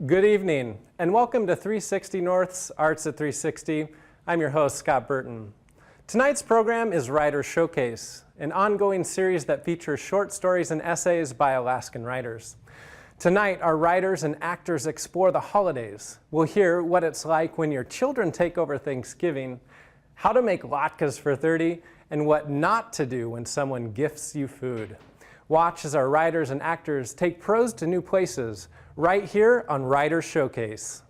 Good evening, and welcome to 360 North's Arts at 360. I'm your host, Scott Burton. Tonight's program is Writer Showcase, an ongoing series that features short stories and essays by Alaskan writers. Tonight, our writers and actors explore the holidays. We'll hear what it's like when your children take over Thanksgiving, how to make latkes for 30, and what not to do when someone gifts you food. Watch as our writers and actors take prose to new places, right here on Writer Showcase.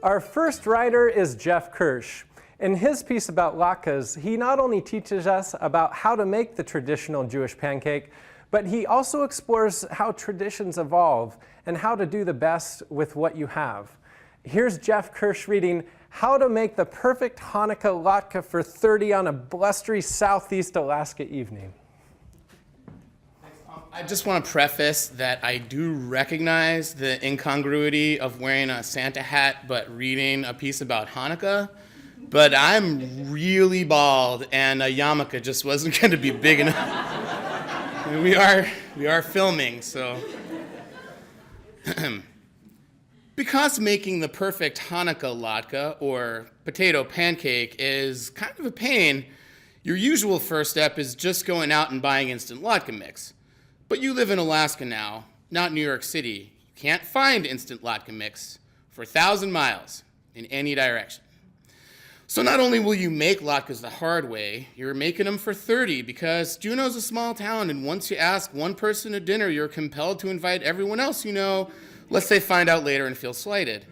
Our first writer is Geoff Kirsch. In his piece about latkes, he not only teaches us about how to make the traditional Jewish pancake, but he also explores how traditions evolve and how to do the best with what you have. Here's Geoff Kirsch reading How to Make the Perfect Hanukkah Latke for 30 on a Blustery Southeast Alaska Evening. I just want to preface that I do recognize the incongruity of wearing a Santa hat but reading a piece about Hanukkah, but I'm really bald and a yarmulke just wasn't going to be big enough. I mean, we are filming, so. Because making the perfect Hanukkah latke or potato pancake is kind of a pain, your usual first step is just going out and buying instant latke mix. But you live in Alaska now, not New York City. You can't find instant latke mix for 1,000 miles in any direction. So not only will you make latkes the hard way, you're making them for 30 because Juneau's a small town, and once you ask one person to dinner, you're compelled to invite everyone else you know, lest they find out later and feel slighted.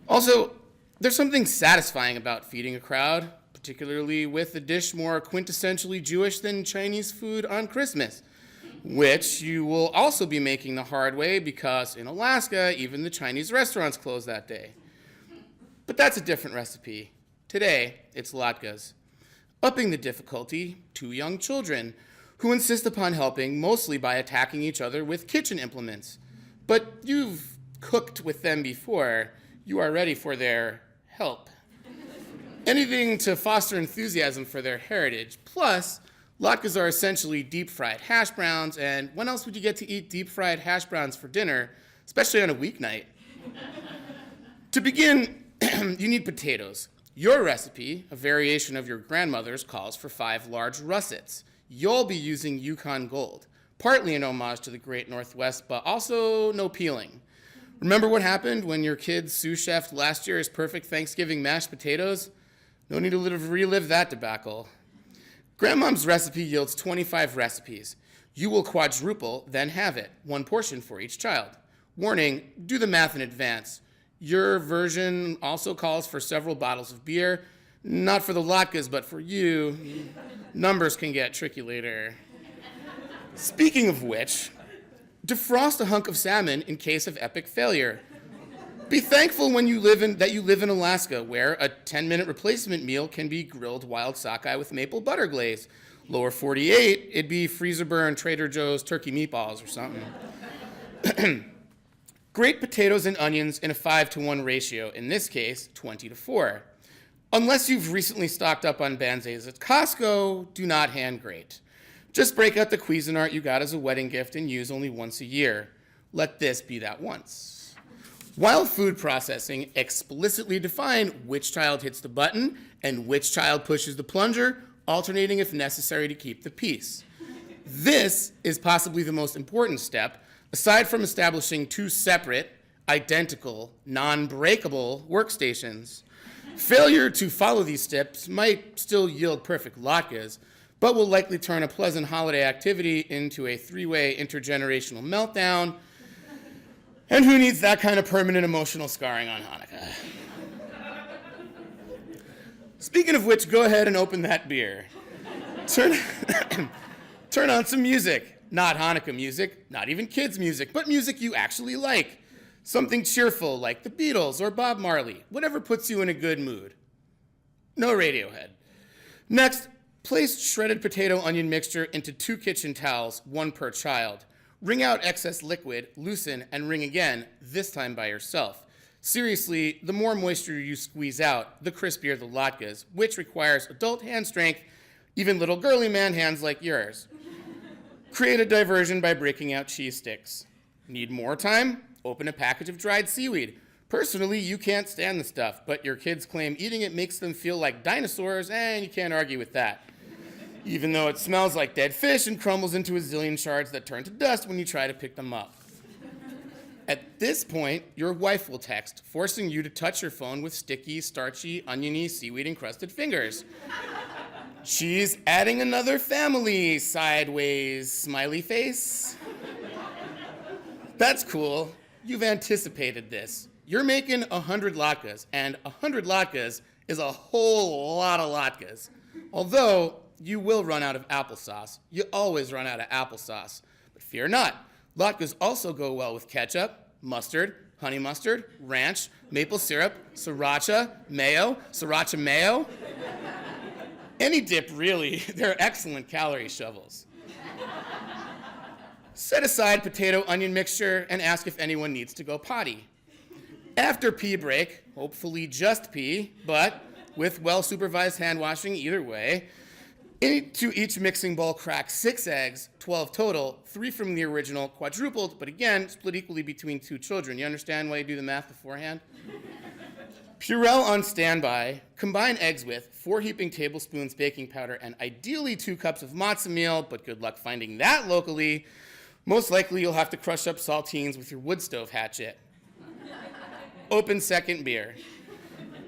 Also, there's something satisfying about feeding a crowd, particularly with a dish more quintessentially Jewish than Chinese food on Christmas, which you will also be making the hard way because in Alaska, even the Chinese restaurants close that day. But that's a different recipe. Today, it's latkes. Upping the difficulty, 2 young children who insist upon helping mostly by attacking each other with kitchen implements. But you've cooked with them before. You are ready for their help. Anything to foster enthusiasm for their heritage. Plus, latkes are essentially deep-fried hash browns, and when else would you get to eat deep-fried hash browns for dinner, especially on a weeknight? To begin, you need potatoes. Your recipe, a variation of your grandmother's, calls for 5 large russets. You'll be using Yukon Gold, partly an homage to the Great Northwest, but also no peeling. Remember what happened when your kids sous-chefed last year's perfect Thanksgiving mashed potatoes? No need to relive that debacle. Grandmom's recipe yields 25 recipes. You will quadruple, then have it, 1 portion for each child. Warning, do the math in advance. Your version also calls for several bottles of beer. Not for the latkes, but for you. Numbers can get tricky later. Speaking of which, defrost a hunk of salmon in case of epic failure. Be thankful that you live in Alaska, where a 10-minute replacement meal can be grilled wild sockeye with maple butter glaze. Lower 48, it'd be freezer burn Trader Joe's turkey meatballs or something. Grate potatoes and onions in a 5-to-1 ratio, in this case, 20-to-4. Unless you've recently stocked up on Banzais at Costco, do not hand grate. Just break out the Cuisinart you got as a wedding gift and use only once a year. Let this be that once. While food processing, explicitly define which child hits the button and which child pushes the plunger, alternating if necessary to keep the peace. This is possibly the most important step, aside from establishing 2 separate, identical, non-breakable workstations. Failure to follow these steps might still yield perfect latkes, but will likely turn a pleasant holiday activity into a 3-way intergenerational meltdown. And who needs that kind of permanent emotional scarring on Hanukkah? Speaking of which, go ahead and open that beer. Turn on some music. Not Hanukkah music, not even kids' music, but music you actually like. Something cheerful like the Beatles or Bob Marley, whatever puts you in a good mood. No Radiohead. Next, place shredded potato onion mixture into 2 kitchen towels, 1 per child. Wring out excess liquid, loosen, and wring again, this time by yourself. Seriously, the more moisture you squeeze out, the crispier the latkes, which requires adult hand strength, even little girly man hands like yours. Create a diversion by breaking out cheese sticks. Need more time? Open a package of dried seaweed. Personally, you can't stand the stuff, but your kids claim eating it makes them feel like dinosaurs, and you can't argue with that. Even though it smells like dead fish and crumbles into a zillion shards that turn to dust when you try to pick them up. At this point, your wife will text, forcing you to touch your phone with sticky, starchy, oniony, seaweed-encrusted fingers. She's adding another family, sideways, smiley face. That's cool. You've anticipated this. You're making 100 latkes, and 100 latkes is a whole lot of latkes. Although, you will run out of applesauce. You always run out of applesauce. But fear not. Latkes also go well with ketchup, mustard, honey mustard, ranch, maple syrup, sriracha mayo. Any dip, really. They're excellent calorie shovels. Set aside potato onion mixture and ask if anyone needs to go potty. After pee break, hopefully just pee, but with well-supervised hand washing either way, into each mixing bowl crack 6 eggs, 12 total, 3 from the original, quadrupled, but again, split equally between 2 children. You understand why you do the math beforehand? Purell on standby. Combine eggs with 4 heaping tablespoons baking powder and ideally 2 cups of matzo meal, but good luck finding that locally. Most likely you'll have to crush up saltines with your wood stove hatchet. Open second beer.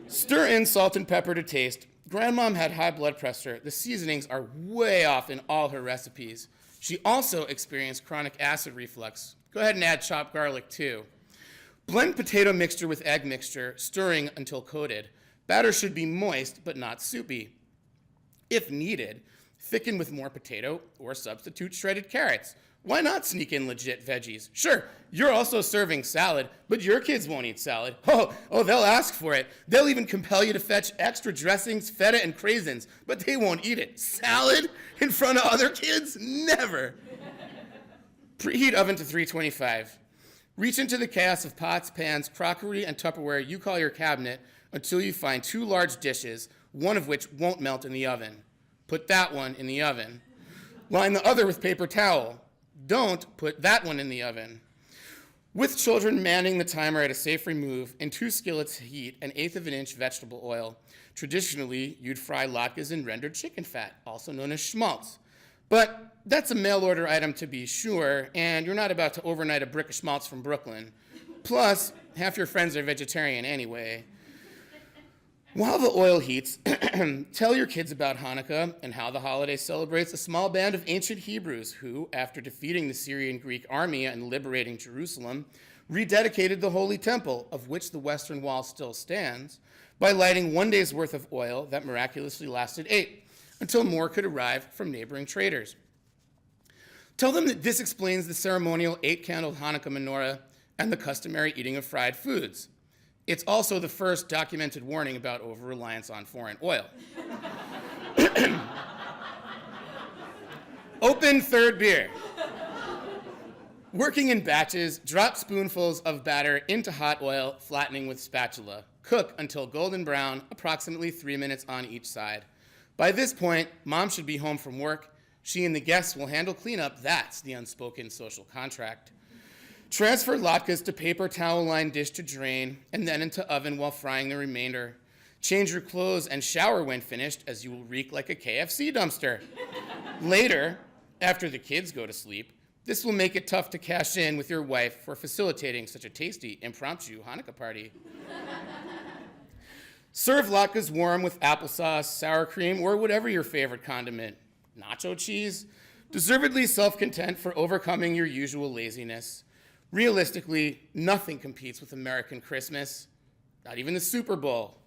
Stir in salt and pepper to taste. Grandmom had high blood pressure. The seasonings are way off in all her recipes. She also experienced chronic acid reflux. Go ahead and add chopped garlic too. Blend potato mixture with egg mixture, stirring until coated. Batter should be moist but not soupy. If needed, thicken with more potato or substitute shredded carrots. Why not sneak in legit veggies? Sure, you're also serving salad, but your kids won't eat salad. Oh, they'll ask for it. They'll even compel you to fetch extra dressings, feta, and craisins, but they won't eat it. Salad in front of other kids? Never. Preheat oven to 325. Reach into the chaos of pots, pans, crockery, and Tupperware you call your cabinet until you find 2 large dishes, one of which won't melt in the oven. Put that one in the oven. Line the other with paper towel. Don't put that one in the oven. With children manning the timer at a safe remove, in 2 skillets heat an 1/8 of an inch vegetable oil. Traditionally, you'd fry latkes in rendered chicken fat, also known as schmaltz. But that's a mail order item to be sure, and you're not about to overnight a brick of schmaltz from Brooklyn. Plus, half your friends are vegetarian anyway. While the oil heats, tell your kids about Hanukkah and how the holiday celebrates a small band of ancient Hebrews who, after defeating the Syrian Greek army and liberating Jerusalem, rededicated the Holy Temple, of which the Western Wall still stands, by lighting 1 day's worth of oil that miraculously lasted 8, until more could arrive from neighboring traders. Tell them that this explains the ceremonial 8-candle Hanukkah menorah and the customary eating of fried foods. It's also the first documented warning about over-reliance on foreign oil. Open third beer. Working in batches, drop spoonfuls of batter into hot oil, flattening with spatula. Cook until golden brown, approximately 3 minutes on each side. By this point, mom should be home from work. She and the guests will handle cleanup. That's the unspoken social contract. Transfer latkes to paper towel-lined dish to drain, and then into oven while frying the remainder. Change your clothes and shower when finished, as you will reek like a KFC dumpster. Later, after the kids go to sleep, this will make it tough to cash in with your wife for facilitating such a tasty, impromptu Hanukkah party. Serve latkes warm with applesauce, sour cream, or whatever your favorite condiment. Nacho cheese? Deservedly self-content for overcoming your usual laziness. Realistically, nothing competes with American Christmas, not even the Super Bowl.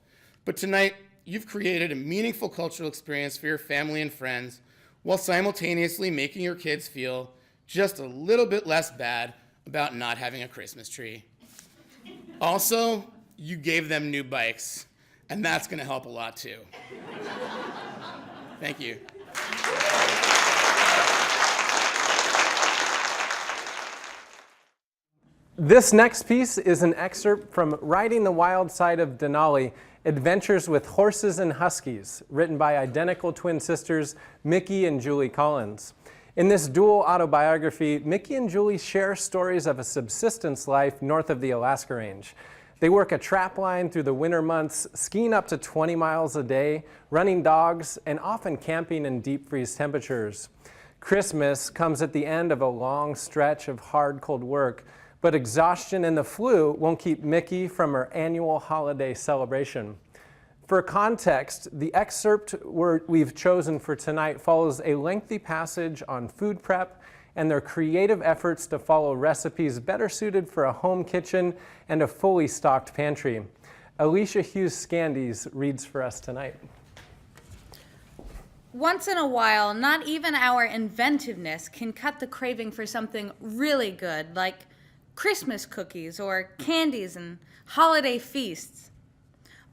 But tonight, you've created a meaningful cultural experience for your family and friends while simultaneously making your kids feel just a little bit less bad about not having a Christmas tree. Also, you gave them new bikes, and that's going to help a lot too. Thank you. This next piece is an excerpt from Riding the Wild Side of Denali, Adventures with Horses and Huskies, written by identical twin sisters Mickey and Julie Collins. In this dual autobiography, Mickey and Julie share stories of a subsistence life north of the Alaska Range. They work a trap line through the winter months, skiing up to 20 miles a day, running dogs, and often camping in deep freeze temperatures. Christmas comes at the end of a long stretch of hard, cold work, but exhaustion and the flu won't keep Mickey from her annual holiday celebration. For context, the excerpt we've chosen for tonight follows a lengthy passage on food prep and their creative efforts to follow recipes better suited for a home kitchen and a fully stocked pantry. Alicia Hughes-Scandies reads for us tonight. Once in a while, not even our inventiveness can cut the craving for something really good, like Christmas cookies or candies and holiday feasts.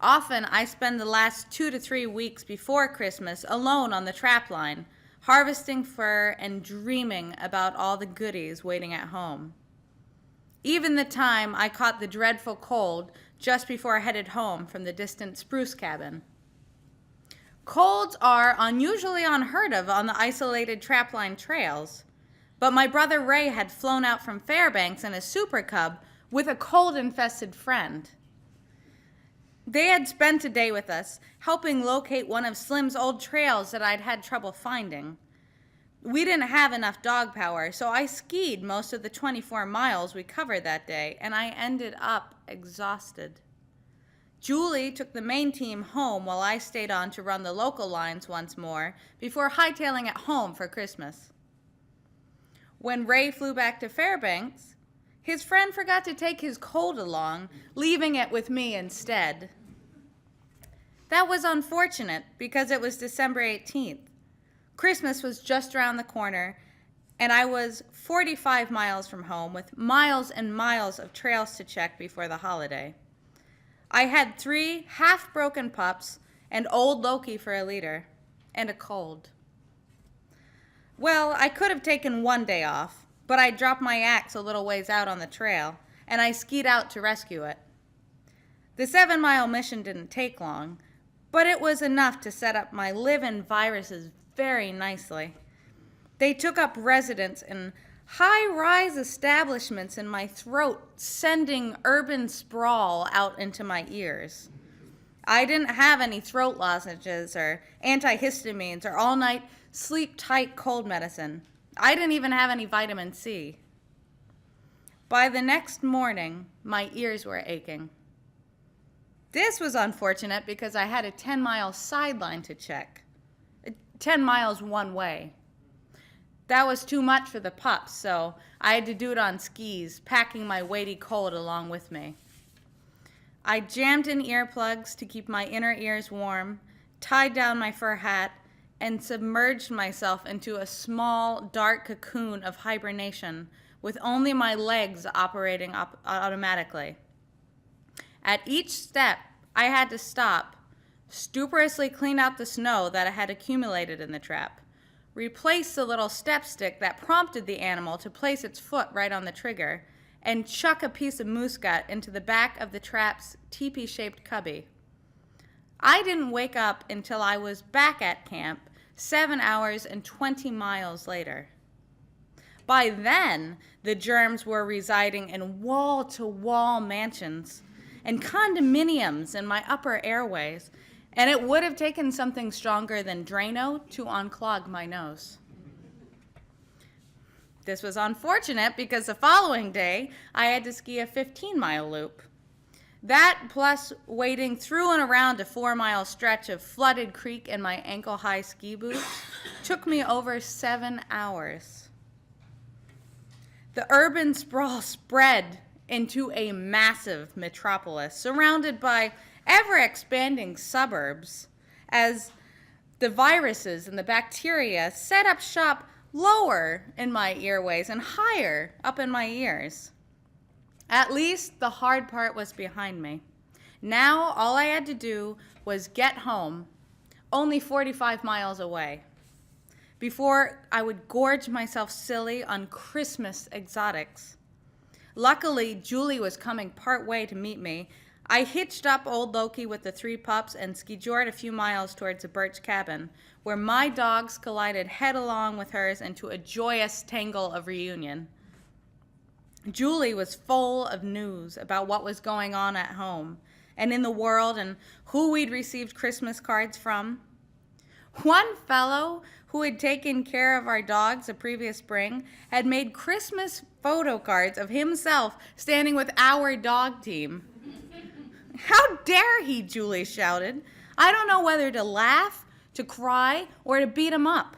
Often, I spend the last 2 to 3 weeks before Christmas alone on the trap line, harvesting fur and dreaming about all the goodies waiting at home. Even the time I caught the dreadful cold just before I headed home from the distant spruce cabin. Colds are unusually unheard of on the isolated trapline trails, but my brother Ray had flown out from Fairbanks in a Super Cub with a cold-infested friend. They had spent a day with us, helping locate one of Slim's old trails that I'd had trouble finding. We didn't have enough dog power, so I skied most of the 24 miles we covered that day, and I ended up exhausted. Julie took the main team home while I stayed on to run the local lines once more before hightailing it home for Christmas. When Ray flew back to Fairbanks, his friend forgot to take his colt along, leaving it with me instead. That was unfortunate because it was December 18th. Christmas was just around the corner, and I was 45 miles from home with miles and miles of trails to check before the holiday. I had 3 half-broken pups and old Loki for a leader, and a cold. Well, I could have taken one day off, but I dropped my axe a little ways out on the trail, and I skied out to rescue it. The 7-mile mission didn't take long, but it was enough to set up my live-in viruses very nicely. They took up residence in high-rise establishments in my throat, sending urban sprawl out into my ears. I didn't have any throat lozenges or antihistamines or all-night sleep-tight cold medicine. I didn't even have any vitamin C. By the next morning, my ears were aching. This was unfortunate because I had a 10-mile sideline to check. 10 miles one way. That was too much for the pups, so I had to do it on skis, packing my weighty colt along with me. I jammed in earplugs to keep my inner ears warm, tied down my fur hat, and submerged myself into a small, dark cocoon of hibernation with only my legs operating automatically. At each step, I had to stop, stuperously clean out the snow that had accumulated in the trap, replace the little step stick that prompted the animal to place its foot right on the trigger, and chuck a piece of moose gut into the back of the trap's teepee-shaped cubby. I didn't wake up until I was back at camp 7 hours and 20 miles later. By then, the germs were residing in wall-to-wall mansions and condominiums in my upper airways, and it would have taken something stronger than Drano to unclog my nose. This was unfortunate because the following day, I had to ski a 15-mile loop. That, plus wading through and around a 4-mile stretch of flooded creek in my ankle-high ski boots, took me over 7 hours. The urban sprawl spread into a massive metropolis surrounded by ever-expanding suburbs as the viruses and the bacteria set up shop lower in my earways and higher up in my ears. At least the hard part was behind me. Now all I had to do was get home, only 45 miles away, before I would gorge myself silly on Christmas exotics. Luckily, Julie was coming part way to meet me. I hitched up old Loki with the 3 pups and ski-jored a few miles towards the birch cabin, where my dogs collided head-along with hers into a joyous tangle of reunion. Julie was full of news about what was going on at home and in the world and who we'd received Christmas cards from. One fellow who had taken care of our dogs the previous spring had made Christmas photo cards of himself standing with our dog team. "How dare he?" Julie shouted. "I don't know whether to laugh, to cry, or to beat him up.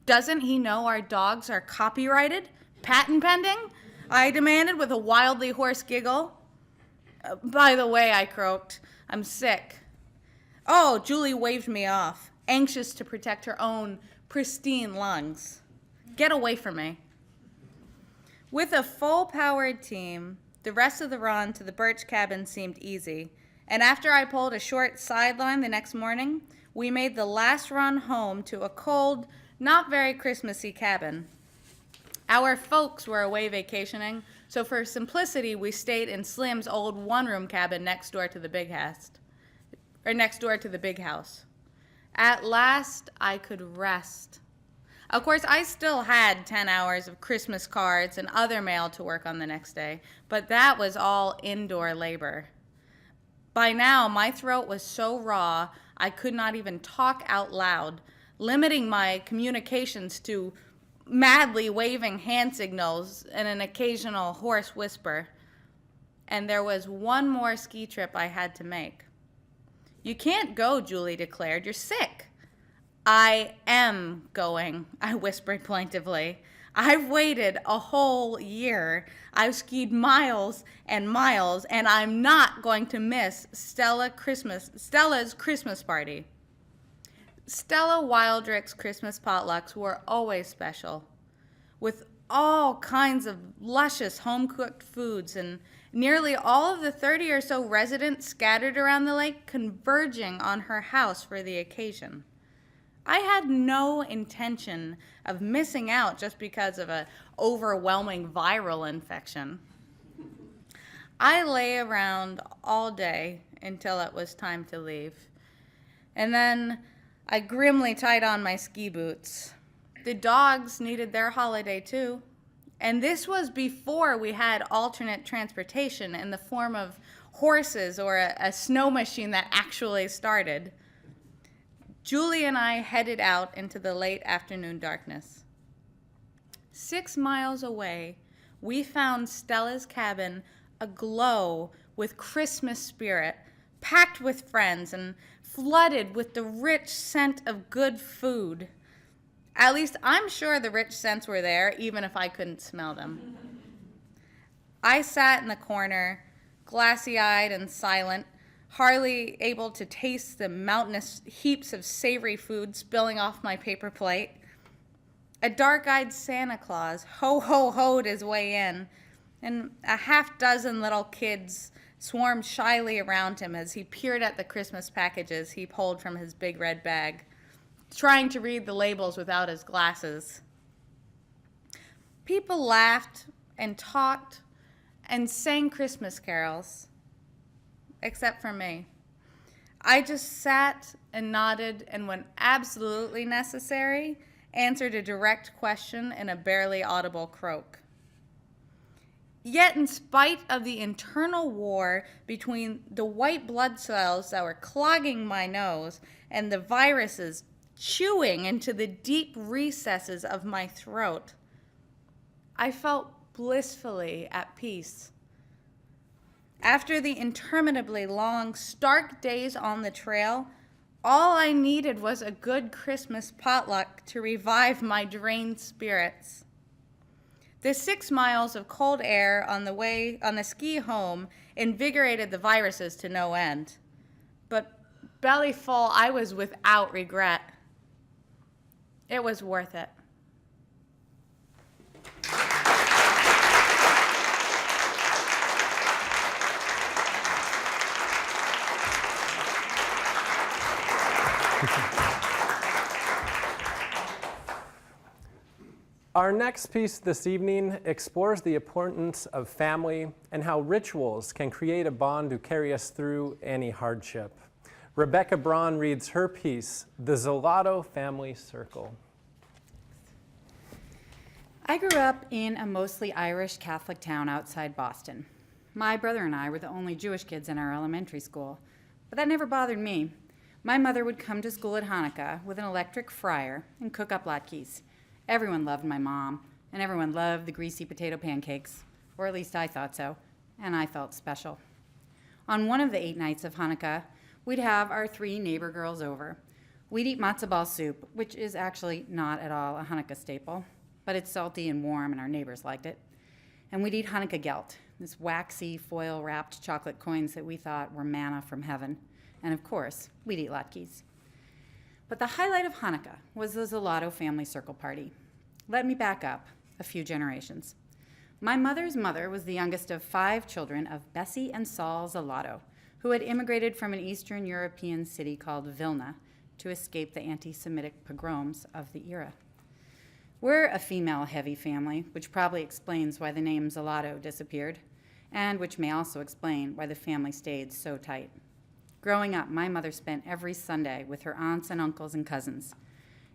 Doesn't he know our dogs are copyrighted? Patent pending?" I demanded with a wildly hoarse giggle. "By the way," I croaked, "I'm sick." "Oh," Julie waved me off, anxious to protect her own pristine lungs. "Get away from me." With a full-powered team, the rest of the run to the birch cabin seemed easy, and after I pulled a short sideline the next morning, we made the last run home to a cold, not very Christmassy cabin. Our folks were away vacationing, so for simplicity, we stayed in Slim's old one-room cabin next door to the big house. At last, I could rest. Of course, I still had 10 hours of Christmas cards and other mail to work on the next day, but that was all indoor labor. By now, my throat was so raw, I could not even talk out loud, limiting my communications to madly waving hand signals and an occasional hoarse whisper. And there was one more ski trip I had to make. "You can't go," Julie declared. "You're sick." "I am going," I whispered plaintively. "I've waited a whole year. I've skied miles and miles, and I'm not going to miss Stella's Christmas party." Stella Wildrick's Christmas potlucks were always special, with all kinds of luscious home-cooked foods and nearly all of the 30 or so residents scattered around the lake converging on her house for the occasion. I had no intention of missing out just because of an overwhelming viral infection. I lay around all day until it was time to leave, and then I grimly tied on my ski boots. The dogs needed their holiday too, and this was before we had alternate transportation in the form of horses or a snow machine that actually started. Julie and I headed out into the late afternoon darkness. 6 miles away, we found Stella's cabin aglow with Christmas spirit, packed with friends and flooded with the rich scent of good food. At least I'm sure the rich scents were there, even if I couldn't smell them. I sat in the corner, glassy-eyed and silent, hardly able to taste the mountainous heaps of savory food spilling off my paper plate. A dark-eyed Santa Claus ho-ho-ho'd his way in, and a half-dozen little kids swarmed shyly around him as he peered at the Christmas packages he pulled from his big red bag, trying to read the labels without his glasses. People laughed and talked and sang Christmas carols, except for me. I just sat and nodded and, when absolutely necessary, answered a direct question in a barely audible croak. Yet, in spite of the internal war between the white blood cells that were clogging my nose and the viruses chewing into the deep recesses of my throat, I felt blissfully at peace. After the interminably long, stark days on the trail, all I needed was a good Christmas potluck to revive my drained spirits. The 6 miles of cold air on the ski home invigorated the viruses to no end. But belly full, I was without regret. It was worth it. Our next piece this evening explores the importance of family and how rituals can create a bond to carry us through any hardship. Rebeecca Braun reads her piece, The Zelato Family Circle. I grew up in a mostly Irish Catholic town outside Boston. My brother and I were the only Jewish kids in our elementary school, but that never bothered me. My mother would come to school at Hanukkah with an electric fryer and cook up latkes. Everyone loved my mom, and everyone loved the greasy potato pancakes, or at least I thought so, and I felt special. On one of the 8 nights of Hanukkah, we'd have our 3 neighbor girls over. We'd eat matzo ball soup, which is actually not at all a Hanukkah staple, but it's salty and warm, and our neighbors liked it. And we'd eat Hanukkah gelt, this waxy, foil-wrapped chocolate coins that we thought were manna from heaven. And of course, we'd eat latkes. But the highlight of Hanukkah was the Zelato family circle party. Let me back up a few generations. My mother's mother was the youngest of 5 children of Bessie and Saul Zelato, who had immigrated from an Eastern European city called Vilna to escape the anti-Semitic pogroms of the era. We're a female-heavy family, which probably explains why the name Zelato disappeared, and which may also explain why the family stayed so tight. Growing up, my mother spent every Sunday with her aunts and uncles and cousins.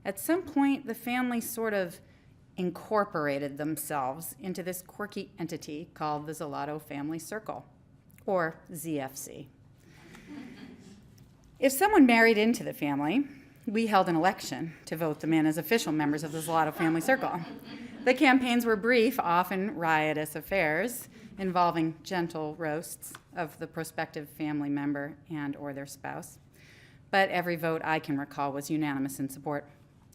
At some point, the family sort of incorporated themselves into this quirky entity called the Zelato Family Circle, or ZFC. If someone married into the family, we held an election to vote them in as official members of the Zelato Family Circle. The campaigns were brief, often riotous affairs involving gentle roasts of the prospective family member and or their spouse. But every vote I can recall was unanimous in support.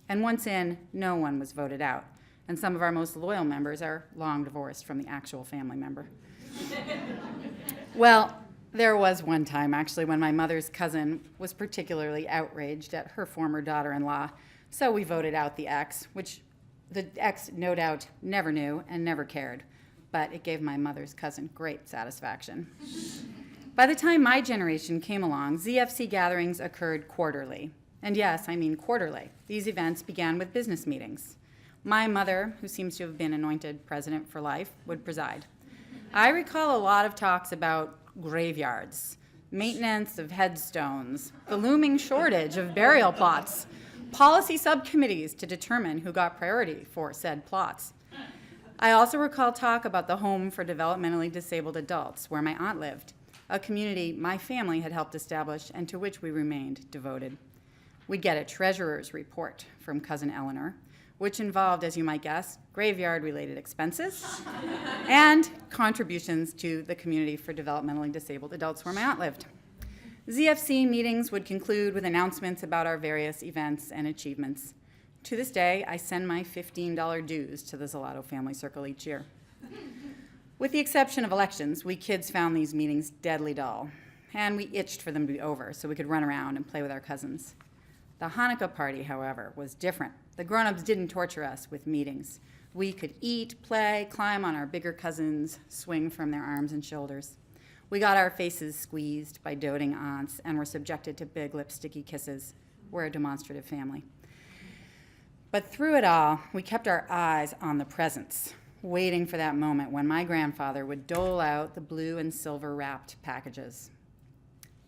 And once in, no one was voted out. And some of our most loyal members are long divorced from the actual family member. Well, there was one time, actually, when my mother's cousin was particularly outraged at her former daughter-in-law. So we voted out the ex, which the ex no doubt never knew and never cared. But it gave my mother's cousin great satisfaction. By the time my generation came along, ZFC gatherings occurred quarterly. And yes, I mean quarterly. These events began with business meetings. My mother, who seems to have been anointed president for life, would preside. I recall a lot of talks about graveyards, maintenance of headstones, the looming shortage of burial plots, policy subcommittees to determine who got priority for said plots. I also recall talk about the home for developmentally disabled adults, where my aunt lived, a community my family had helped establish and to which we remained devoted. We'd get a treasurer's report from Cousin Eleanor, which involved, as you might guess, graveyard-related expenses and contributions to the community for developmentally disabled adults where my aunt lived. ZFC meetings would conclude with announcements about our various events and achievements. To this day, I send my $15 dues to the Zelato Family Circle each year. With the exception of elections, we kids found these meetings deadly dull, and we itched for them to be over so we could run around and play with our cousins. The Hanukkah party, however, was different. The grown-ups didn't torture us with meetings. We could eat, play, climb on our bigger cousins, swing from their arms and shoulders. We got our faces squeezed by doting aunts and were subjected to big lipsticky kisses. We're a demonstrative family. But through it all, we kept our eyes on the presents, waiting for that moment when my grandfather would dole out the blue and silver wrapped packages.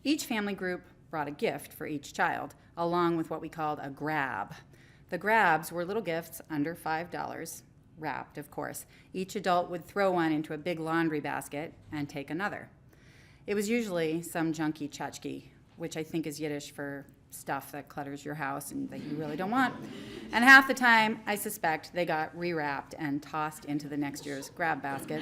Each family group brought a gift for each child, along with what we called a grab. The grabs were little gifts under $5, wrapped, of course. Each adult would throw one into a big laundry basket and take another. It was usually some junky tchotchke, which I think is Yiddish for stuff that clutters your house and that you really don't want. And half the time, I suspect, they got rewrapped and tossed into the next year's grab basket.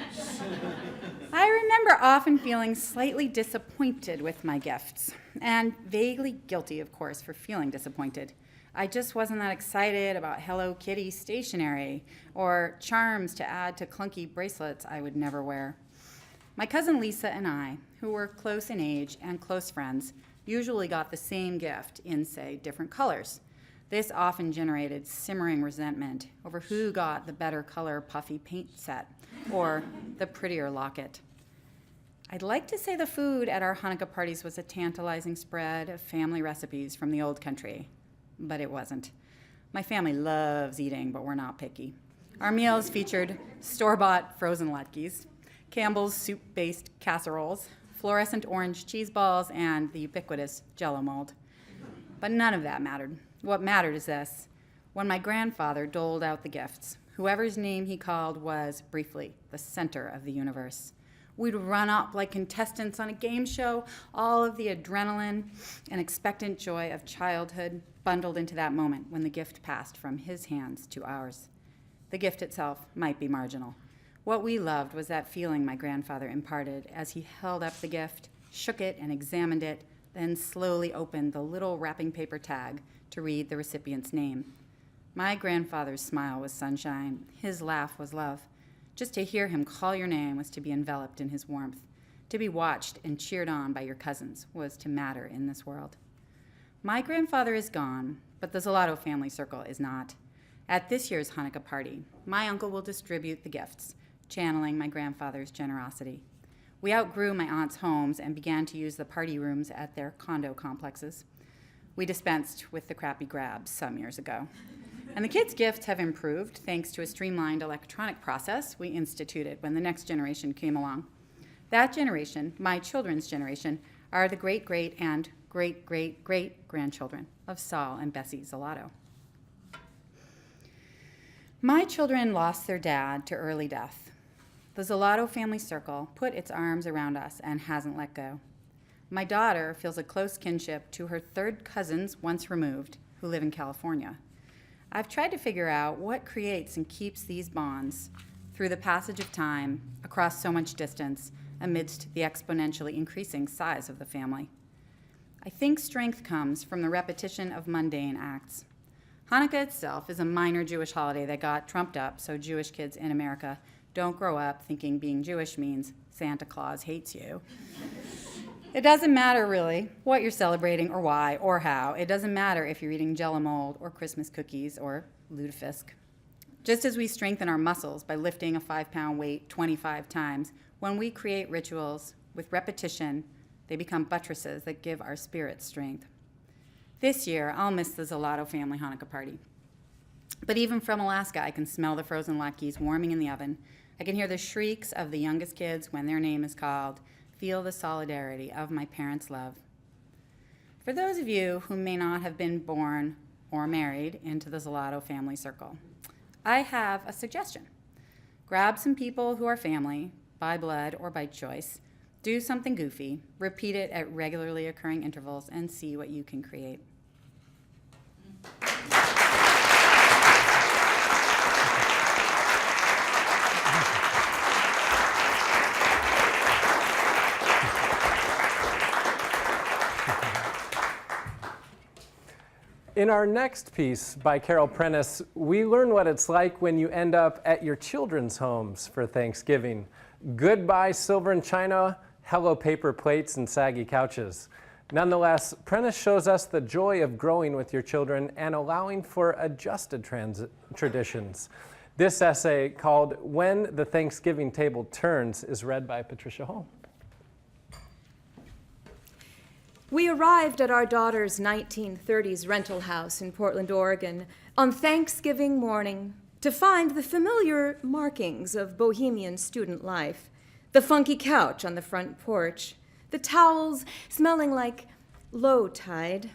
I remember often feeling slightly disappointed with my gifts, and vaguely guilty, of course, for feeling disappointed. I just wasn't that excited about Hello Kitty stationery or charms to add to clunky bracelets I would never wear. My cousin Lisa and I, who were close in age and close friends, usually got the same gift in, say, different colors. This often generated simmering resentment over who got the better color puffy paint set or the prettier locket. I'd like to say the food at our Hanukkah parties was a tantalizing spread of family recipes from the old country, but it wasn't. My family loves eating, but we're not picky. Our meals featured store-bought frozen latkes, Campbell's soup-based casseroles, fluorescent orange cheese balls, and the ubiquitous Jell-O mold. But none of that mattered. What mattered is this. When my grandfather doled out the gifts, whoever's name he called was, briefly, the center of the universe. We'd run up like contestants on a game show, all of the adrenaline and expectant joy of childhood bundled into that moment when the gift passed from his hands to ours. The gift itself might be marginal. What we loved was that feeling my grandfather imparted as he held up the gift, shook it, and examined it, then slowly opened the little wrapping paper tag to read the recipient's name. My grandfather's smile was sunshine. His laugh was love. Just to hear him call your name was to be enveloped in his warmth. To be watched and cheered on by your cousins was to matter in this world. My grandfather is gone, but the Zelato family circle is not. At this year's Hanukkah party, my uncle will distribute the gifts, channeling my grandfather's generosity. We outgrew my aunt's homes and began to use the party rooms at their condo complexes. We dispensed with the crappy grabs some years ago. And the kids' gifts have improved thanks to a streamlined electronic process we instituted when the next generation came along. That generation, my children's generation, are the great-great and great-great-great-grandchildren of Saul and Bessie Zelato. My children lost their dad to early death. The Zelato family circle put its arms around us and hasn't let go. My daughter feels a close kinship to her third cousins once removed who live in California. I've tried to figure out what creates and keeps these bonds through the passage of time, across so much distance, amidst the exponentially increasing size of the family. I think strength comes from the repetition of mundane acts. Hanukkah itself is a minor Jewish holiday that got trumped up so Jewish kids in America don't grow up thinking being Jewish means Santa Claus hates you. It doesn't matter, really, what you're celebrating or why or how. It doesn't matter if you're eating Jell-O mold or Christmas cookies or lutefisk. Just as we strengthen our muscles by lifting a 5-pound weight 25 times, when we create rituals with repetition, they become buttresses that give our spirits strength. This year, I'll miss the Zelato family Hanukkah party. But even from Alaska, I can smell the frozen latkes warming in the oven. I can hear the shrieks of the youngest kids when their name is called, feel the solidarity of my parents' love. For those of you who may not have been born or married into the Zelato family circle, I have a suggestion. Grab some people who are family, by blood or by choice, do something goofy, repeat it at regularly occurring intervals, and see what you can create. In our next piece by Carol Prentice, we learn what it's like when you end up at your children's homes for Thanksgiving. Goodbye silver and china, hello paper plates and saggy couches. Nonetheless, Prentice shows us the joy of growing with your children and allowing for adjusted traditions. This essay, called When the Thanksgiving Table Turns, is read by Patricia Hull. We arrived at our daughter's 1930s rental house in Portland, Oregon, on Thanksgiving morning to find the familiar markings of bohemian student life, the funky couch on the front porch, the towels smelling like low tide,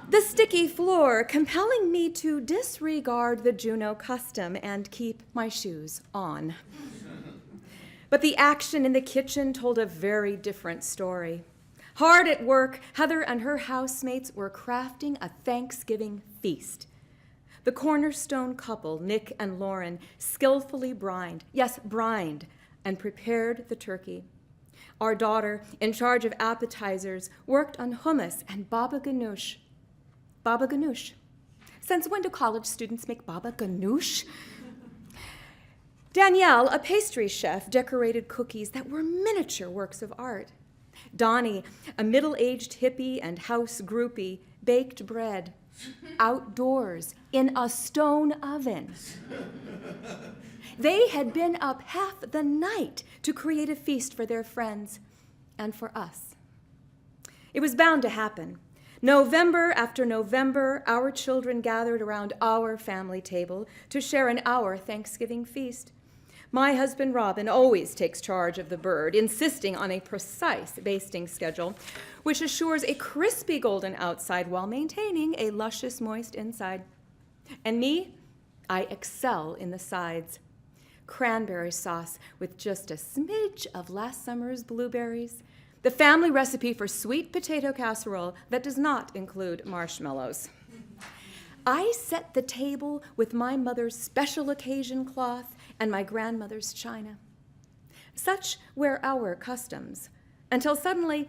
the sticky floor compelling me to disregard the Juneau custom and keep my shoes on. But the action in the kitchen told a very different story. Hard at work, Heather and her housemates were crafting a Thanksgiving feast. The cornerstone couple, Nick and Lauren, skillfully brined and prepared the turkey. Our daughter, in charge of appetizers, worked on hummus and baba ganoush. Baba ganoush. Since when do college students make baba ganoush? Danielle, a pastry chef, decorated cookies that were miniature works of art. Donnie, a middle-aged hippie and house groupie, baked bread outdoors in a stone oven. They had been up half the night to create a feast for their friends and for us. It was bound to happen. November after November, our children gathered around our family table to share in our Thanksgiving feast. My husband, Robin, always takes charge of the bird, insisting on a precise basting schedule, which assures a crispy golden outside while maintaining a luscious, moist inside. And me, I excel in the sides. Cranberry sauce with just a smidge of last summer's blueberries. The family recipe for sweet potato casserole that does not include marshmallows. I set the table with my mother's special occasion cloth and my grandmother's china. Such were our customs, until suddenly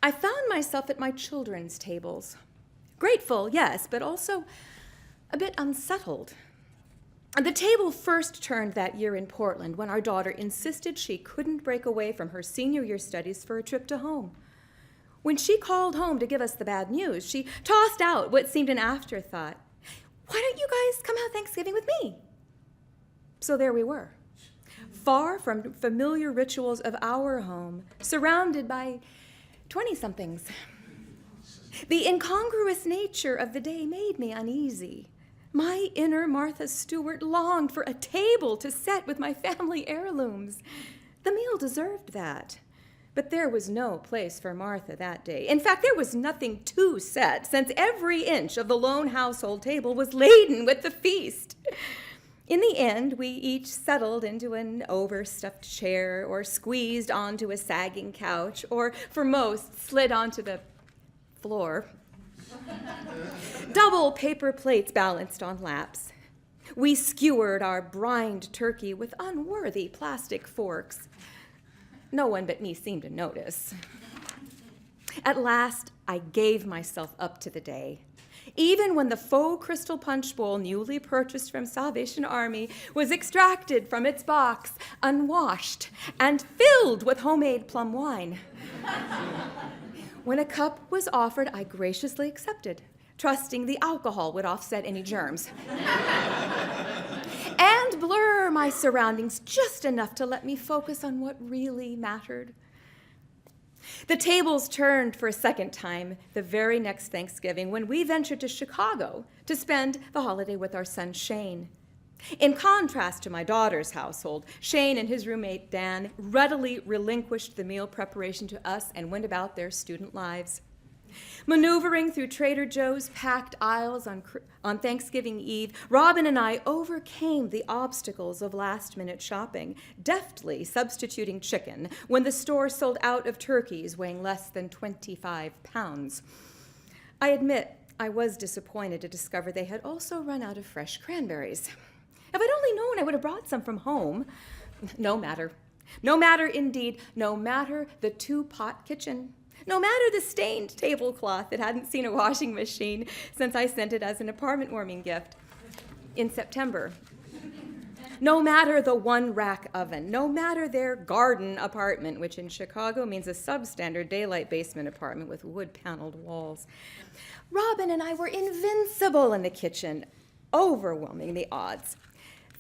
I found myself at my children's tables. Grateful, yes, but also a bit unsettled. The table first turned that year in Portland when our daughter insisted she couldn't break away from her senior year studies for a trip to home. When she called home to give us the bad news, she tossed out what seemed an afterthought. Why don't you guys come have Thanksgiving with me? So there we were, far from familiar rituals of our home, surrounded by 20-somethings. The incongruous nature of the day made me uneasy. My inner Martha Stewart longed for a table to set with my family heirlooms. The meal deserved that. But there was no place for Martha that day. In fact, there was nothing to set, since every inch of the lone household table was laden with the feast. In the end, we each settled into an overstuffed chair or squeezed onto a sagging couch, or for most, slid onto the floor. Double paper plates balanced on laps. We skewered our brined turkey with unworthy plastic forks. No one but me seemed to notice. At last, I gave myself up to the day. Even when the faux crystal punch bowl newly purchased from Salvation Army was extracted from its box, unwashed, and filled with homemade plum wine. When a cup was offered, I graciously accepted, trusting the alcohol would offset any germs. And blur my surroundings just enough to let me focus on what really mattered. The tables turned for a second time the very next Thanksgiving when we ventured to Chicago to spend the holiday with our son Shane. In contrast to my daughter's household, Shane and his roommate Dan readily relinquished the meal preparation to us and went about their student lives. Maneuvering through Trader Joe's packed aisles on Thanksgiving Eve, Robin and I overcame the obstacles of last-minute shopping, deftly substituting chicken when the store sold out of turkeys weighing less than 25 pounds. I admit I was disappointed to discover they had also run out of fresh cranberries. If I'd only known, I would have brought some from home. No matter. No matter indeed. No matter the two-pot kitchen. No matter the stained tablecloth that hadn't seen a washing machine since I sent it as an apartment warming gift in September. No matter the one-rack oven. No matter their garden apartment, which in Chicago means a substandard daylight basement apartment with wood-paneled walls. Robin and I were invincible in the kitchen, overwhelming the odds.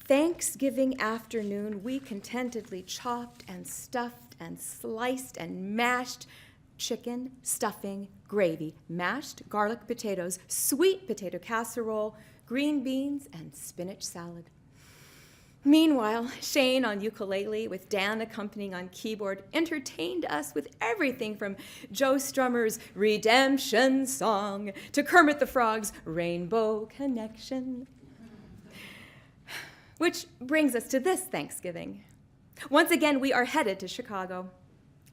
Thanksgiving afternoon, we contentedly chopped and stuffed and sliced and mashed chicken, stuffing, gravy, mashed garlic potatoes, sweet potato casserole, green beans, and spinach salad. Meanwhile, Shane on ukulele, with Dan accompanying on keyboard, entertained us with everything from Joe Strummer's Redemption Song to Kermit the Frog's Rainbow Connection. Which brings us to this Thanksgiving. Once again, we are headed to Chicago.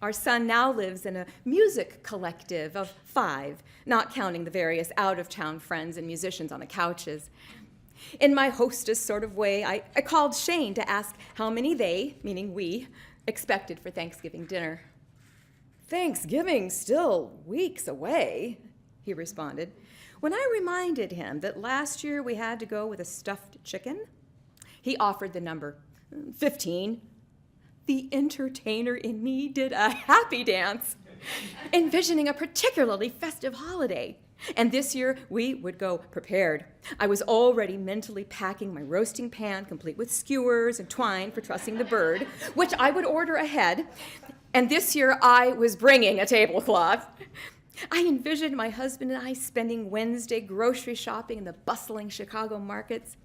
Our son now lives in a music collective of 5, not counting the various out-of-town friends and musicians on the couches. In my hostess sort of way, I called Shane to ask how many they, meaning we, expected for Thanksgiving dinner. "Thanksgiving's still weeks away," he responded. When I reminded him that last year we had to go with a stuffed chicken, he offered the number 15. The entertainer in me did a happy dance, envisioning a particularly festive holiday. And this year, we would go prepared. I was already mentally packing my roasting pan, complete with skewers and twine for trussing the bird, which I would order ahead. And this year, I was bringing a tablecloth. I envisioned my husband and I spending Wednesday grocery shopping in the bustling Chicago markets.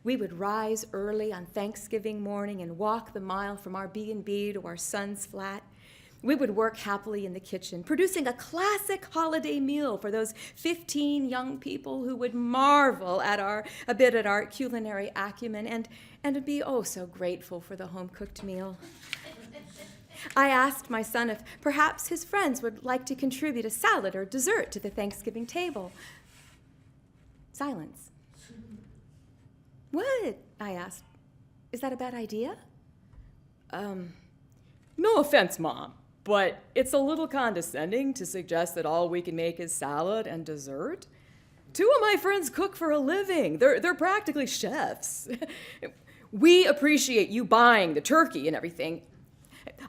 We would rise early on Thanksgiving morning and walk the mile from our B&B to our son's flat. We would work happily in the kitchen, producing a classic holiday meal for those 15 young people who would marvel at our culinary acumen and be oh so grateful for the home-cooked meal. I asked my son if perhaps his friends would like to contribute a salad or dessert to the Thanksgiving table. Silence. What? I asked. Is that a bad idea? No offense, Mom, but it's a little condescending to suggest that all we can make is salad and dessert. 2 of my friends cook for a living. They're practically chefs. We appreciate you buying the turkey and everything.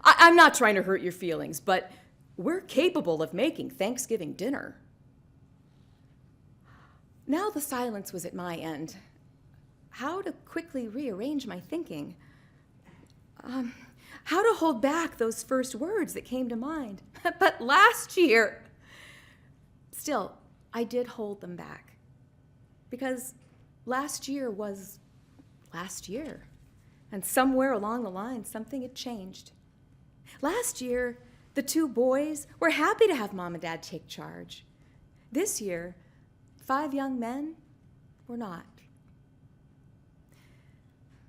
I'm not trying to hurt your feelings, but we're capable of making Thanksgiving dinner. Now the silence was at my end. How to quickly rearrange my thinking. How to hold back those first words that came to mind. But last year, still, I did hold them back. Because last year was last year. And somewhere along the line, something had changed. Last year, the 2 boys were happy to have Mom and Dad take charge. This year, 5 young men were not.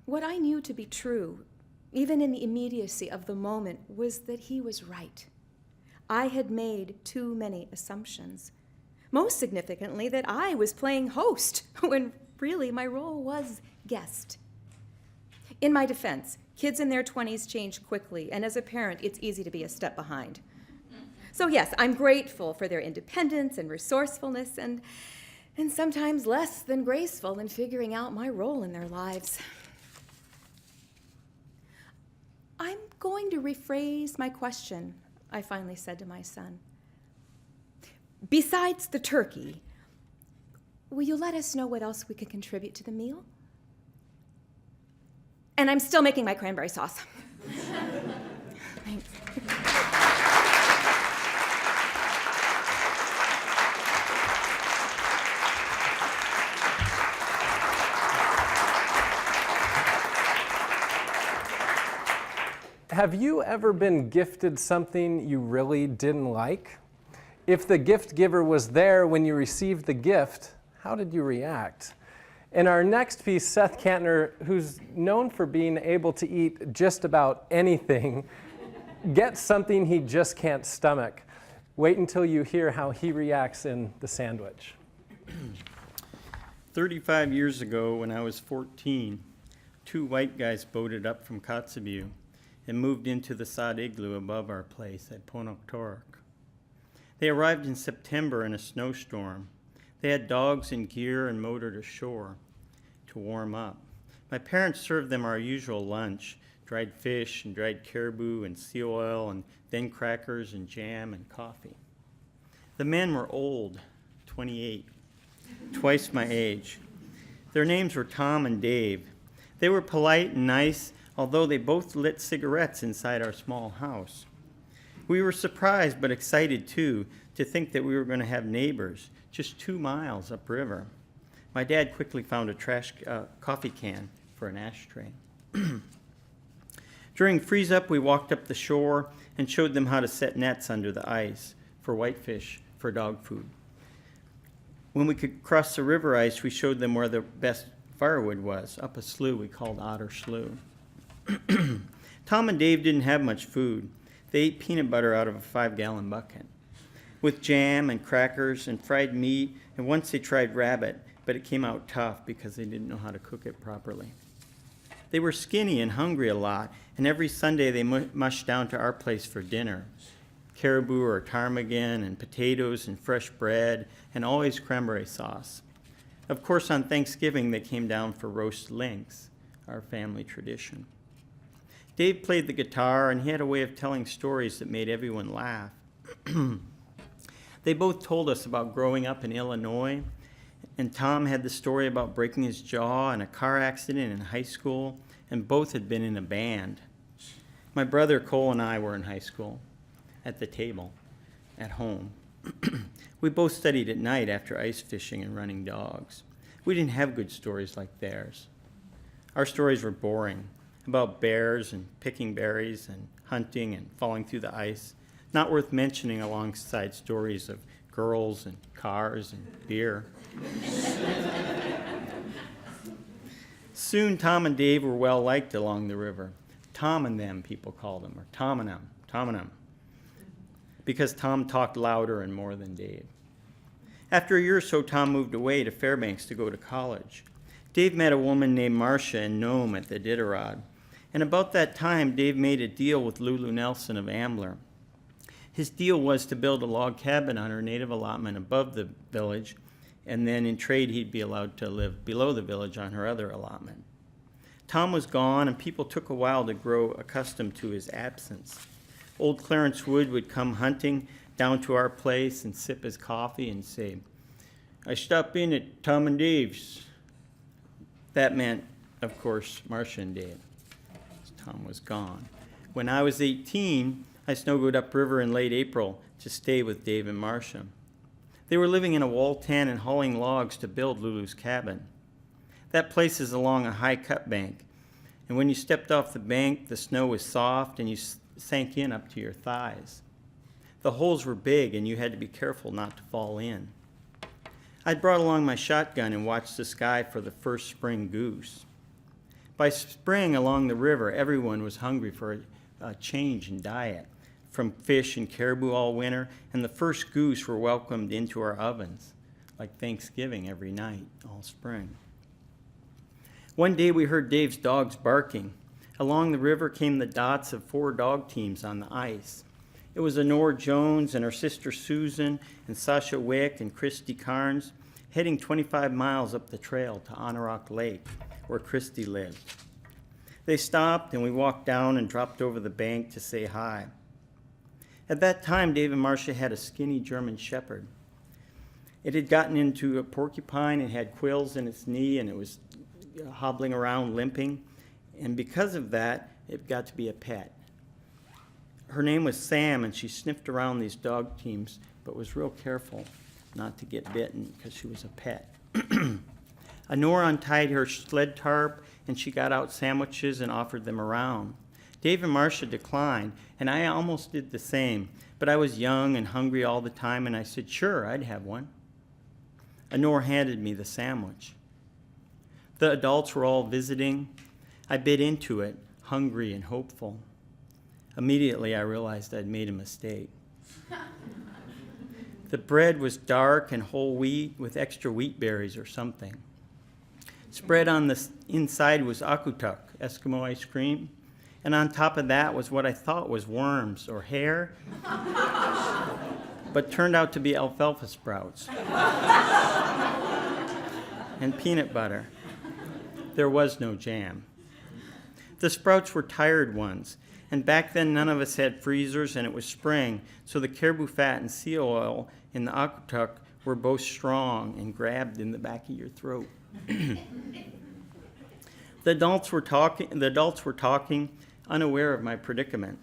What I knew to be true, even in the immediacy of the moment, was that he was right. I had made too many assumptions. Most significantly, that I was playing host, when really my role was guest. In my defense, kids in their 20s change quickly, and as a parent, it's easy to be a step behind. So yes, I'm grateful for their independence and resourcefulness, and sometimes less than graceful in figuring out my role in their lives. I'm going to rephrase my question, I finally said to my son. Besides the turkey, will you let us know what else we could contribute to the meal? And I'm still making my cranberry sauce. Thanks. Have you ever been gifted something you really didn't like? If the gift giver was there when you received the gift, how did you react? In our next piece, Seth Kantner, who's known for being able to eat just about anything, gets something he just can't stomach. Wait until you hear how he reacts in The Sandwich. 35 years ago, when I was 14, 2 white guys boated up from Kotzebue and moved into the sod igloo above our place at Ponoktorik. They arrived in September in a snowstorm. They had dogs and gear and motored ashore to warm up. My parents served them our usual lunch, dried fish and dried caribou and seal oil, and then crackers and jam and coffee. The men were old, 28, twice my age. Their names were Tom and Dave. They were polite and nice, although they both lit cigarettes inside our small house. We were surprised but excited, too, to think that we were going to have neighbors just 2 miles upriver. My dad quickly found a coffee can for an ashtray. During freeze-up, we walked up the shore and showed them how to set nets under the ice for whitefish for dog food. When we could cross the river ice, we showed them where the best firewood was, up a slough we called Otter Slough. Tom and Dave didn't have much food. They ate peanut butter out of a 5-gallon bucket with jam and crackers and fried meat, and once they tried rabbit, but it came out tough because they didn't know how to cook it properly. They were skinny and hungry a lot, and every Sunday they mushed down to our place for dinner. Caribou or ptarmigan and potatoes and fresh bread and always cranberry sauce. Of course, on Thanksgiving they came down for roast lynx, our family tradition. Dave played the guitar, and he had a way of telling stories that made everyone laugh. They both told us about growing up in Illinois, and Tom had the story about breaking his jaw in a car accident in high school, and both had been in a band. My brother Cole and I were in high school, at the table, at home. We both studied at night after ice fishing and running dogs. We didn't have good stories like theirs. Our stories were boring, about bears and picking berries and hunting and falling through the ice, not worth mentioning alongside stories of girls and cars and beer. Soon Tom and Dave were well liked along the river. Tom and them, people called them, or Tom and them, because Tom talked louder and more than Dave. After a year or so, Tom moved away to Fairbanks to go to college. Dave met a woman named Marcia in Nome at the Iditarod. And about that time, Dave made a deal with Lulu Nelson of Ambler. His deal was to build a log cabin on her native allotment above the village, and then in trade he'd be allowed to live below the village on her other allotment. Tom was gone, and people took a while to grow accustomed to his absence. Old Clarence Wood would come hunting down to our place and sip his coffee and say, "I stopped in at Tom and Dave's." That meant, of course, Marcia and Dave. Tom was gone. When I was 18, I snowboarded upriver in late April to stay with Dave and Marcia. They were living in a wall tent and hauling logs to build Lulu's cabin. That place is along a high cut bank, and when you stepped off the bank, the snow was soft and you sank in up to your thighs. The holes were big and you had to be careful not to fall in. I'd brought along my shotgun and watched the sky for the first spring goose. By spring along the river, everyone was hungry for a change in diet, from fish and caribou all winter, and the first goose were welcomed into our ovens, like Thanksgiving every night all spring. One day we heard Dave's dogs barking. Along the river came the dots of 4 dog teams on the ice. It was Honora Jones and her sister Susan and Sasha Wick and Christy Carnes heading 25 miles up the trail to Anorak Lake, where Christy lived. They stopped and we walked down and dropped over the bank to say hi. At that time, Dave and Marcia had a skinny German shepherd. It had gotten into a porcupine and had quills in its knee, and it was hobbling around limping. And because of that, it got to be a pet. Her name was Sam, and she sniffed around these dog teams, but was real careful not to get bitten because she was a pet. Honora untied her sled tarp, and she got out sandwiches and offered them around. Dave and Marcia declined, and I almost did the same, but I was young and hungry all the time, and I said, sure, I'd have one. Honora handed me the sandwich. The adults were all visiting. I bit into it, hungry and hopeful. Immediately, I realized I'd made a mistake. The bread was dark and whole wheat with extra wheat berries or something. Spread on the inside was akutuk, Eskimo ice cream, and on top of that was what I thought was worms or hair, but turned out to be alfalfa sprouts and peanut butter. There was no jam. The sprouts were tired ones, and back then none of us had freezers and it was spring, so the caribou fat and seal oil in the akutuk were both strong and grabbed in the back of your throat. The adults were talking, unaware of my predicament.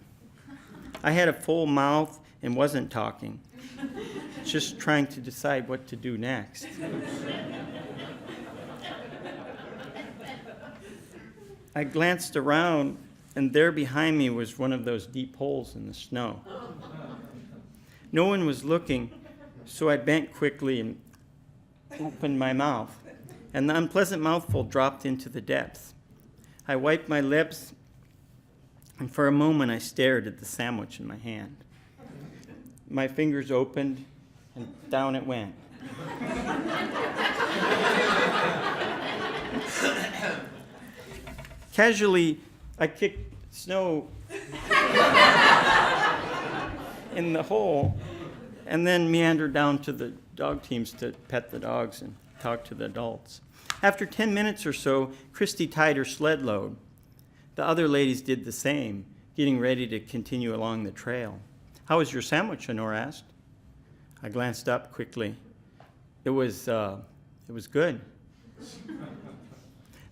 I had a full mouth and wasn't talking, just trying to decide what to do next. I glanced around, and there behind me was one of those deep holes in the snow. No one was looking, so I bent quickly and opened my mouth, and the unpleasant mouthful dropped into the depths. I wiped my lips, and for a moment I stared at the sandwich in my hand. My fingers opened, and down it went. Casually, I kicked snow in the hole and then meandered down to the dog teams to pet the dogs and talk to the adults. After 10 minutes or so, Christy tied her sled load. The other ladies did the same, getting ready to continue along the trail. "How was your sandwich?" Honora asked. I glanced up quickly. It was good.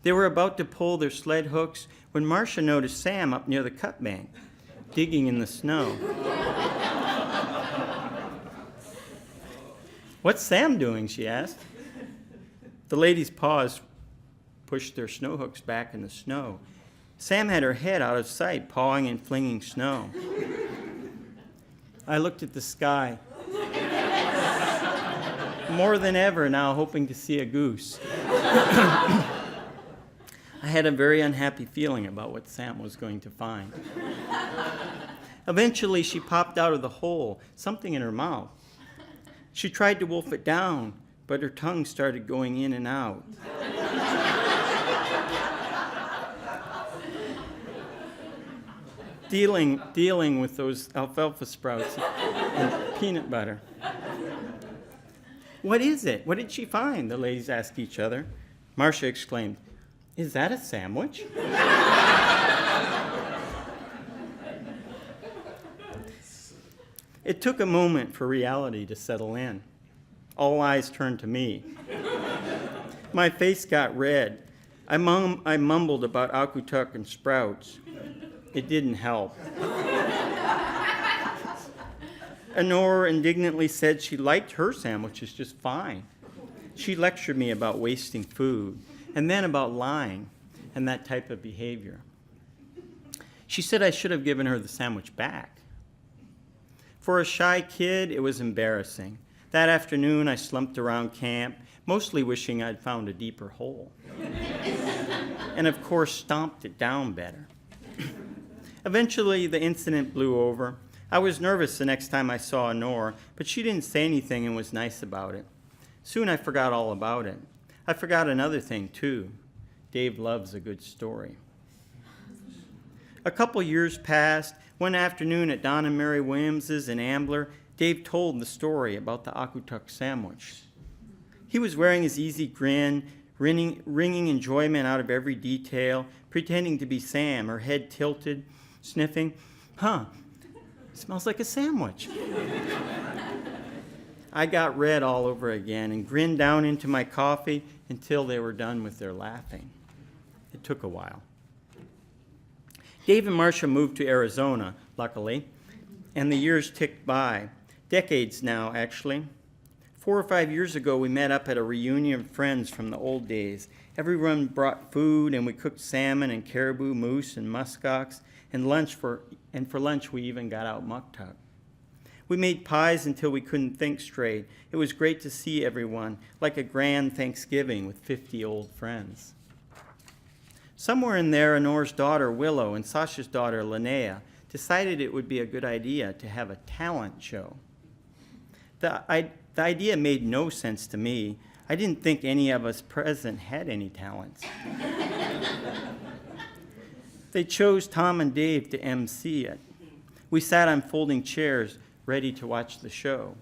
They were about to pull their sled hooks when Marcia noticed Sam up near the cut bank, digging in the snow. "What's Sam doing?" she asked. The ladies paused, pushed their snow hooks back in the snow. Sam had her head out of sight, pawing and flinging snow. I looked at the sky, more than ever now hoping to see a goose. I had a very unhappy feeling about what Sam was going to find. Eventually, she popped out of the hole, something in her mouth. She tried to wolf it down, but her tongue started going in and out. Dealing with those alfalfa sprouts and peanut butter. "What is it? What did she find?" the ladies asked each other. Marcia exclaimed, "Is that a sandwich?" It took a moment for reality to settle in. All eyes turned to me. My face got red. I mumbled about akutuk and sprouts. It didn't help. Honora indignantly said she liked her sandwiches just fine. She lectured me about wasting food, and then about lying and that type of behavior. She said I should have given her the sandwich back. For a shy kid, it was embarrassing. That afternoon, I slumped around camp, mostly wishing I'd found a deeper hole. And of course, stomped it down better. Eventually, the incident blew over. I was nervous the next time I saw Honora, but she didn't say anything and was nice about it. Soon I forgot all about it. I forgot another thing, too. Dave loves a good story. A couple years passed. One afternoon at Don and Mary Williams's in Ambler, Dave told the story about the akutuk sandwich. He was wearing his easy grin, wringing enjoyment out of every detail, pretending to be Sam, her head tilted, sniffing. Smells like a sandwich. I got red all over again and grinned down into my coffee until they were done with their laughing. It took a while. Dave and Marcia moved to Arizona, luckily, and the years ticked by. Decades now, actually. 4 or 5 years ago, we met up at a reunion of friends from the old days. Everyone brought food, and we cooked salmon and caribou, moose, and muskox, and for lunch we even got out muktuk. We made pies until we couldn't think straight. It was great to see everyone, like a grand Thanksgiving with 50 old friends. Somewhere in there, Honora's daughter, Willow, and Sasha's daughter, Linnea, decided it would be a good idea to have a talent show. The idea made no sense to me. I didn't think any of us present had any talents. They chose Tom and Dave to MC it. We sat on folding chairs, ready to watch the show.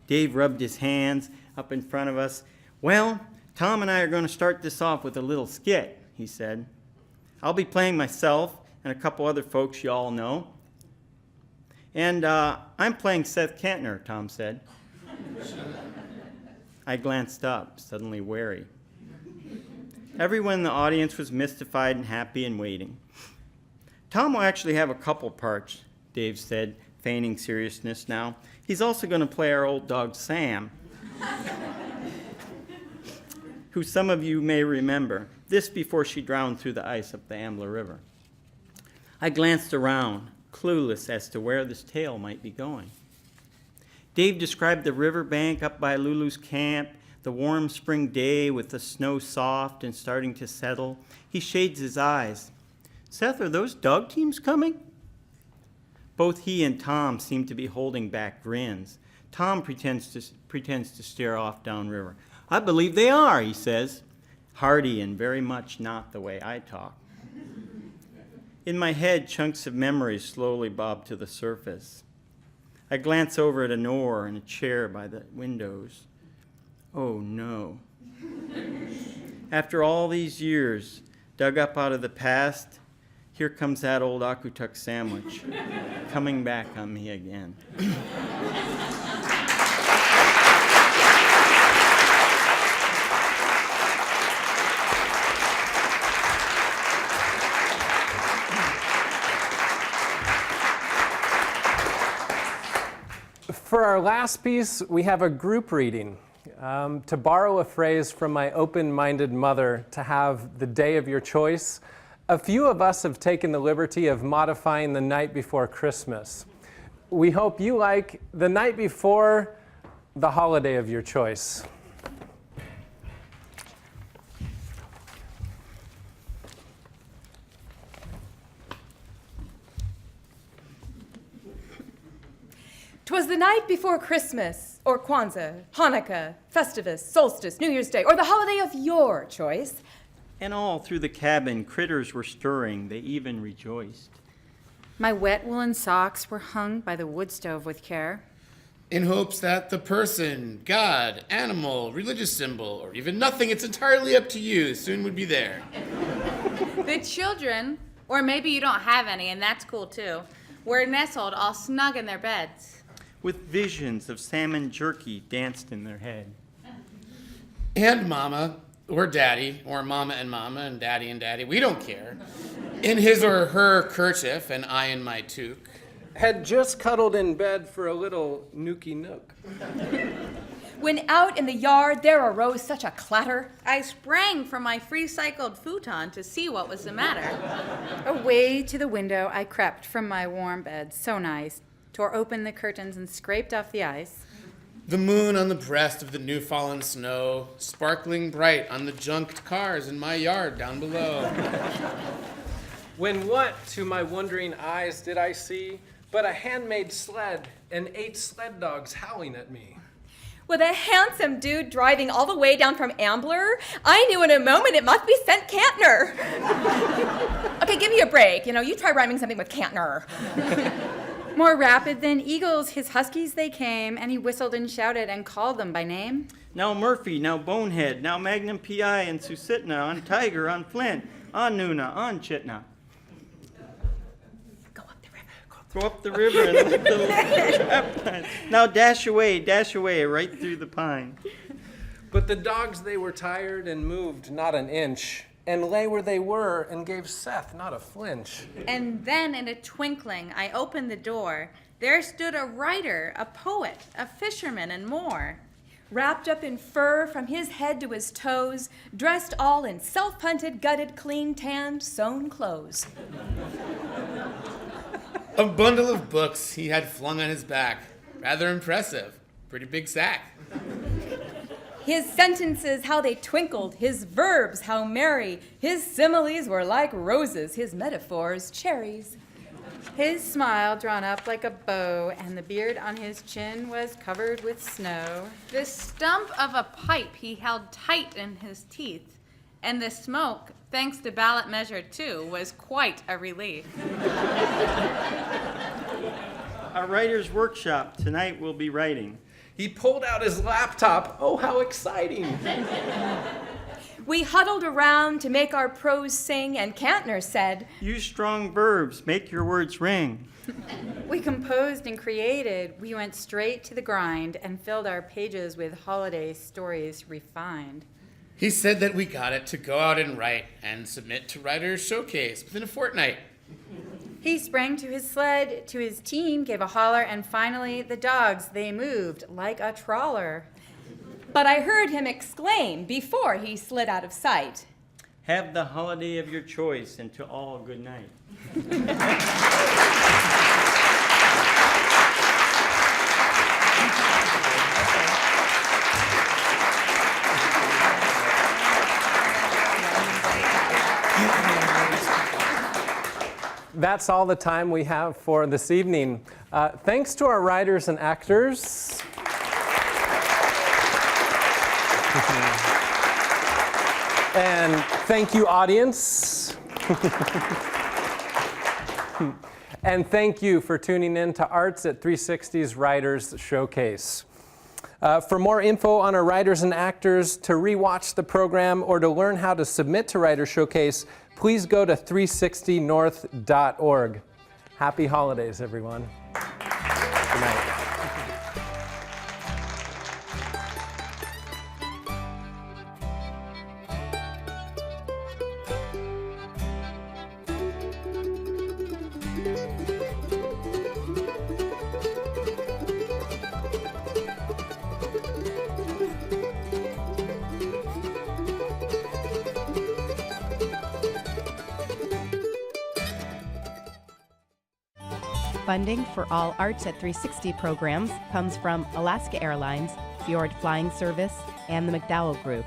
Dave rubbed his hands up in front of us. "Well, Tom and I are going to start this off with a little skit," he said. "I'll be playing myself and a couple other folks you all know. And I'm playing Seth Kantner," Tom said. I glanced up, suddenly wary. Everyone in the audience was mystified and happy and waiting. "Tom will actually have a couple parts," Dave said, feigning seriousness now. "He's also going to play our old dog Sam, who some of you may remember, this before she drowned through the ice up the Ambler River." I glanced around, clueless as to where this tale might be going. Dave described the riverbank up by Lulu's camp, the warm spring day with the snow soft and starting to settle. He shades his eyes. "Seth, are those dog teams coming?" Both he and Tom seem to be holding back grins. Tom pretends to stare off downriver. "I believe they are," he says, hearty and very much not the way I talk. In my head, chunks of memories slowly bob to the surface. I glance over at an oar in a chair by the windows. Oh no. After all these years, dug up out of the past, here comes that old akutuk sandwich, coming back on me again. For our last piece, we have a group reading. To borrow a phrase from my open-minded mother, to have the day of your choice, a few of us have taken the liberty of modifying the night before Christmas. We hope you like the night before the holiday of your choice. 'Twas the night before Christmas, or Kwanzaa, Hanukkah, Festivus, Solstice, New Year's Day, or the holiday of your choice. And all through the cabin, critters were stirring, they even rejoiced. My wet woolen socks were hung by the wood stove with care. In hopes that the person, God, animal, religious symbol, or even nothing, it's entirely up to you, soon would be there. The children, or maybe you don't have any, and that's cool too, were nestled all snug in their beds. With visions of salmon jerky danced in their head. And mama, or daddy, or mama and daddy, we don't care, in his or her kerchief, and I in my toque, Had just cuddled in bed for a little nookie nook. When out in the yard there arose such a clatter. I sprang from my free-cycled futon to see what was the matter. Away to the window I crept from my warm bed, so nice, tore open the curtains and scraped off the ice. the moon on the breast of the new fallen snow, sparkling bright on the junked cars in my yard down below. When what to my wondering eyes did I see but a handmade sled and 8 sled dogs howling at me? With a handsome dude driving all the way down from Ambler, I knew in a moment it must be Seth Kantner. Okay, give me a break. You try rhyming something with Kantner. More rapid than eagles, his huskies they came, and he whistled and shouted and called them by name. Now Murphy, now Bonehead, now Magnum P.I. and Susitna, on Tiger, on Flint, on Nuna, on Chitna. Go up the river and lift the little trap. Now dash away, right through the pine. But the dogs, they were tired and moved not an inch, and lay where they were and gave Seth not a flinch. And then in a twinkling, I opened the door. There stood a writer, a poet, a fisherman, and more. Wrapped up in fur from his head to his toes, dressed all in self-punted, gutted, clean, tanned, sewn clothes. A bundle of books he had flung on his back. Rather impressive. Pretty big sack. His sentences, how they twinkled, his verbs, how merry. His similes were like roses, his metaphors, cherries. His smile drawn up like a bow, and the beard on his chin was covered with snow. The stump of a pipe he held tight in his teeth, and the smoke, thanks to ballot measure 2, was quite a relief. Our writer's workshop. Tonight we'll be writing. He pulled out his laptop. Oh, how exciting. We huddled around to make our prose sing, and Kantner said, Use strong verbs. Make your words ring. We composed and created. We went straight to the grind and filled our pages with holiday stories refined. He said that we got it to go out and write and submit to Writer's Showcase within a fortnight. He sprang to his sled, to his team, gave a holler, and finally the dogs, they moved like a trawler. but I heard him exclaim before he slid out of sight. Have the holiday of your choice, and to all good night. That's all the time we have for this evening. Thanks to our writers and actors. And thank you, audience. And thank you for tuning in to Arts at 360's Writers Showcase. For more info on our writers and actors, to rewatch the program, or to learn how to submit to Writers Showcase, please go to 360north.org. Happy holidays, everyone. Good night. Funding for all Arts at 360 programs comes from Alaska Airlines, Fjord Flying Service, and the McDowell Group.